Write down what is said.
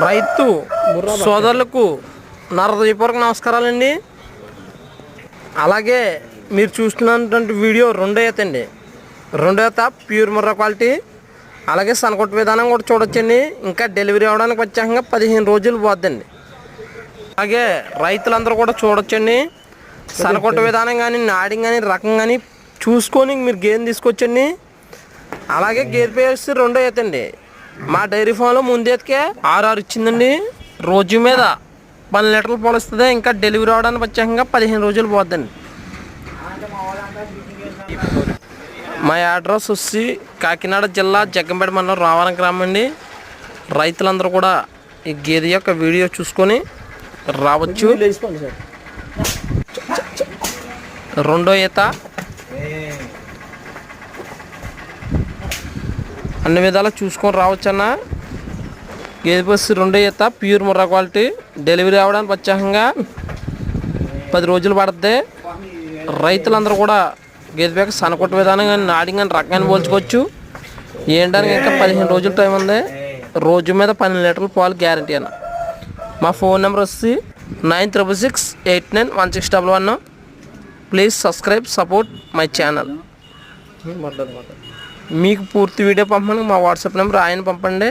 రైతు సోదరులకు నా హృదయపూర్వక నమస్కారాలండి. అలాగే మీరు చూస్తున్నటువంటి వీడియో రెండో ఈత అండి. రెండో ఈత ప్యూర్ ముర్రా క్వాలిటీ. అలాగే సనకొట్టు విధానం కూడా చూడొచ్చండి. ఇంకా డెలివరీ అవ్వడానికి వచ్చాక 15 రోజులు పోద్దండి. అలాగే రైతులందరూ కూడా చూడొచ్చండి. సనకొట్టు విధానం కానీ నాడింగ్ కానీ రకం కానీ చూసుకొని మీరు గేదెని తీసుకొచ్చండి. అలాగే గేదె పేసి రెండో ఈత అండి. మా డైరీ ఫామ్లో ముందేతకే 6 ఇచ్చిందండి. రోజు మీద 12 లీటర్లు పాలు ఇస్తుంది. ఇంకా డెలివరీ అవడానికి వచ్చాక 15 రోజులు పోద్దండి. మా అడ్రస్ వచ్చి కాకినాడ జిల్లా జగ్గంపేట మండలం రావణ గ్రామం అండి. రైతులందరూ కూడా ఈ గేదె యొక్క వీడియో చూసుకొని రావచ్చు. రెండో ఈత అన్ని విధాలా చూసుకొని రావచ్చు అన్న. గేదె బస్సు రెండో ఈత ప్యూర్ ముర్రా క్వాలిటీ. డెలివరీ అవ్వడానికి ప్రత్యేకంగా 10 రోజులు పడుతుంది. రైతులందరూ కూడా గేదె పేక సనకొట్టు విధానం కానీ నాడింగ్ కానీ రకాన్ని పోల్చుకోవచ్చు. ఏంటంటే ఇంకా 15 రోజుల టైం ఉంది. రోజు మీద 12 లీటర్ల పాలు గ్యారంటీ అన్న. మా ఫోన్ నెంబర్ వచ్చి 9668916111. Please subscribe support my channel. మీకు పూర్తి వీడియో పంపడానికి మా వాట్సాప్ నెంబర్ ఆయన పంపండి.